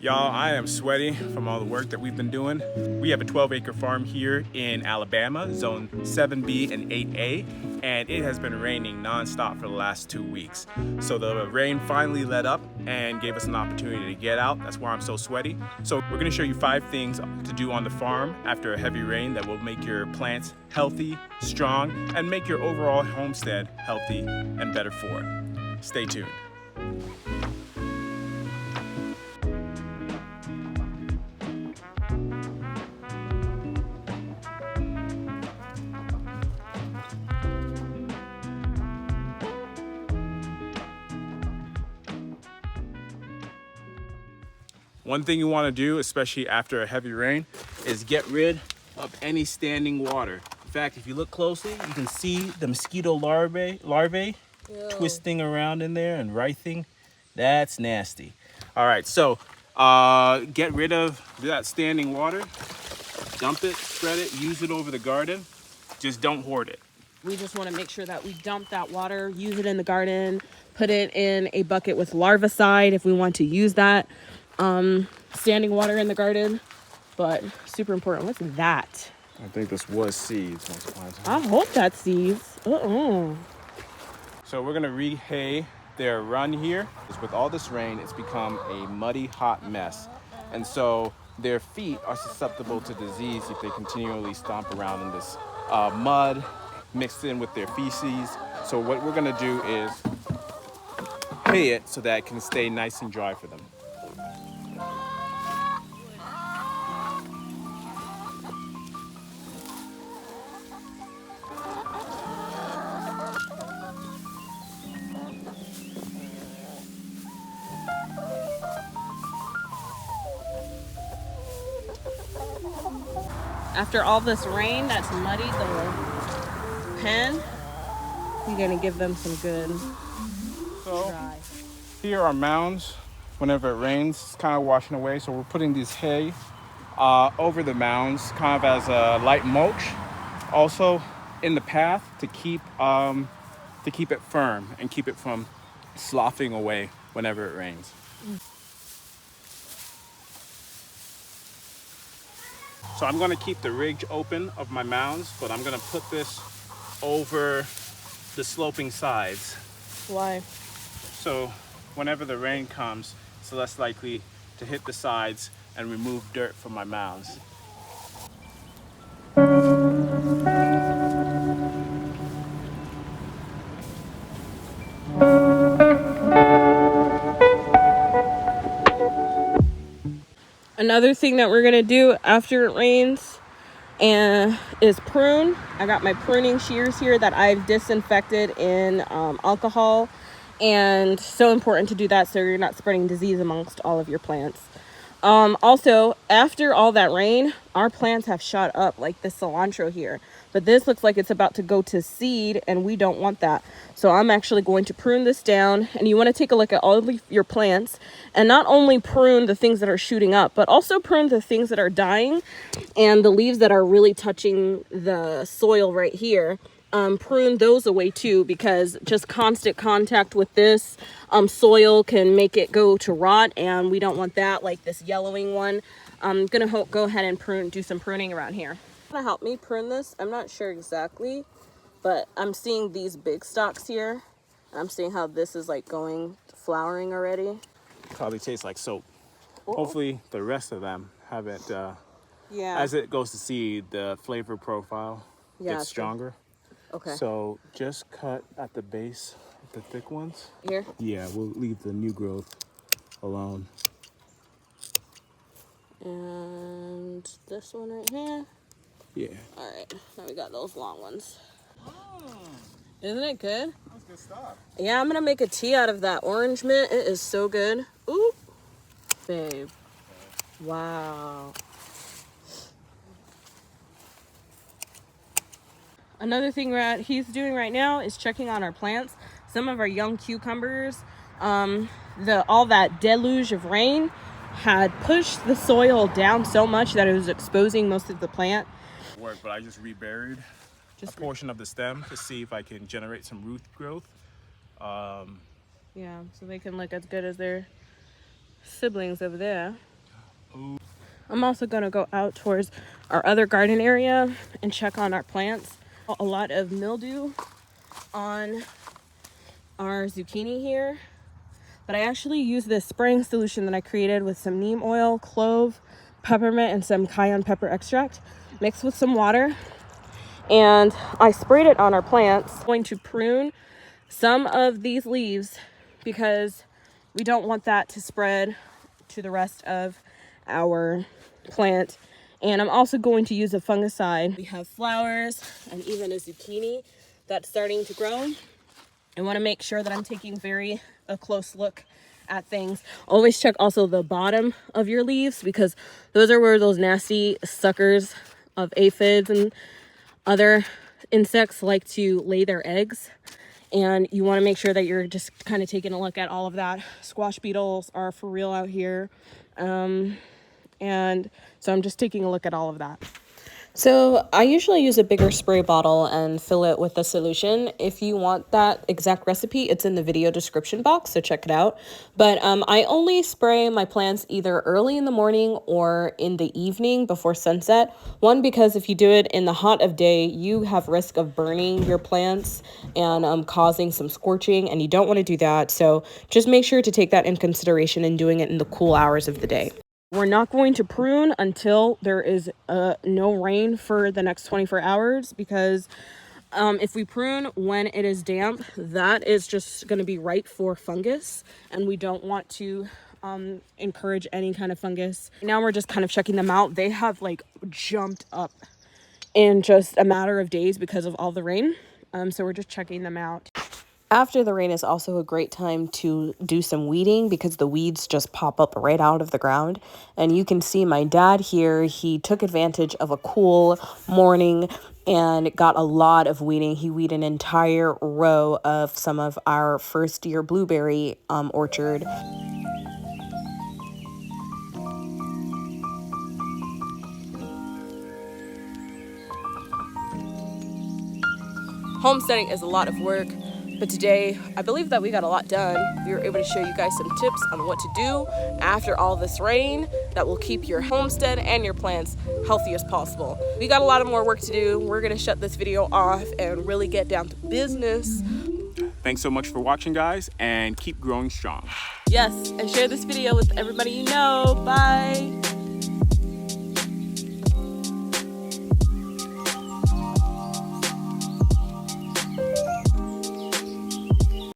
Y'all, I am sweaty from all the work that we've been doing. We have a 12-acre farm here in Alabama, zone 7B and 8A, and it has been raining nonstop for the last 2 weeks. So the rain finally let up and gave us an opportunity to get out. That's why I'm so sweaty. So we're gonna show you 5 things to do on the farm after a heavy rain that will make your plants healthy, strong, and make your overall homestead healthy and better for it. Stay tuned. One thing you want to do, especially after a heavy rain, is get rid of any standing water. In fact, if you look closely, you can see the mosquito larvae twisting around in there and writhing. That's nasty. All right, so get rid of that standing water, dump it, spread it, use it over the garden. Just don't hoard it. We just want to make sure that we dump that water, use it in the garden, put it in a bucket with larvicide if we want to use that. Standing water in the garden, but super important. What's that? I think this was seeds once upon a I time. hope that's seeds. So we're gonna re-hay their run here. With all this rain, it's become a muddy, hot mess. And so their feet are susceptible to disease if they continually stomp around in this mud mixed in with their feces. So what we're gonna do is hay it so that it can stay nice and dry for them. After all this rain that's muddied the pen, we're gonna give them some good dry. Here are mounds. Whenever it rains, it's kind of washing away. So we're putting this hay over the mounds, kind of as a light mulch. Also in the path to keep it firm and keep it from sloughing away whenever it rains. So I'm gonna keep the ridge open of my mounds, but I'm gonna put this over the sloping sides. Why? So whenever the rain comes, it's less likely to hit the sides and remove dirt from my mounds. Another thing that we're gonna do after it rains is prune. I got my pruning shears here that I've disinfected in alcohol, and so important to do that so you're not spreading disease amongst all of your plants. Also, after all that rain, our plants have shot up, like the cilantro here. But this looks like it's about to go to seed, and we don't want that. So I'm actually going to prune this down, and you want to take a look at all of your plants, and not only prune the things that are shooting up, but also prune the things that are dying, and the leaves that are really touching the soil right here. Prune those away too, because just constant contact with this soil can make it go to rot, and we don't want that, like this yellowing one. I'm gonna go ahead and do some pruning around here. Gonna help me prune this. I'm not sure exactly, but I'm seeing these big stalks here. I'm seeing how this is like going flowering already. Probably tastes like soap. Oh. Hopefully the rest of them haven't, as it goes to seed, the flavor profile gets stronger. Okay. So just cut at the base of the thick ones. Here? Yeah, we'll leave the new growth alone. And this one right here. Yeah. All right, now we got those long ones. Isn't it good? That's good stuff. Yeah, I'm gonna make a tea out of that orange mint. It is so good. Ooh, babe. Wow. Another thing he's doing right now is checking on our plants. Some of our young cucumbers, all that deluge of rain had pushed the soil down so much that it was exposing most of the plant. But I just reburied a portion of the stem to see if I can generate some root growth. Yeah, so they can look as good as their siblings over there. Ooh. I'm also gonna go out towards our other garden area and check on our plants. A lot of mildew on our zucchini here, but I actually use this spraying solution that I created with some neem oil, clove, peppermint, and some cayenne pepper extract mixed with some water, and I sprayed it on our plants. I'm going to prune some of these leaves because we don't want that to spread to the rest of our plant. And I'm also going to use a fungicide. We have flowers and even a zucchini that's starting to grow. I want to make sure that I'm taking a close look at things. Always check also the bottom of your leaves, because those are where those nasty suckers of aphids and other insects like to lay their eggs. And you want to make sure that you're just kind of taking a look at all of that. Squash beetles are for real out here. And so I'm just taking a look at all of that. So I usually use a bigger spray bottle and fill it with a solution. If you want that exact recipe, it's in the video description box, so check it out. But I only spray my plants either early in the morning or in the evening before sunset. One, because if you do it in the hot of day, you have risk of burning your plants and causing some scorching, and you don't want to do that. So just make sure to take that in consideration in doing it in the cool hours of the day. We're not going to prune until there is no rain for the next 24 hours, because if we prune when it is damp, that is just going to be ripe for fungus, and we don't want to encourage any kind of fungus. Now we're just kind of checking them out. They have like jumped up in just a matter of days because of all the rain. So we're just checking them out. After the rain is also a great time to do some weeding, because the weeds just pop up right out of the ground. And you can see my dad here, he took advantage of a cool morning and got a lot of weeding. He weeded an entire row of some of our first year blueberry orchard. Homesteading is a lot of work, but today I believe that we got a lot done. We were able to show you guys some tips on what to do after all this rain that will keep your homestead and your plants healthy as possible. We got a lot of more work to do. We're gonna shut this video off and really get down to business. Thanks so much for watching, guys, and keep growing strong. Yes, and share this video with everybody you know. Bye.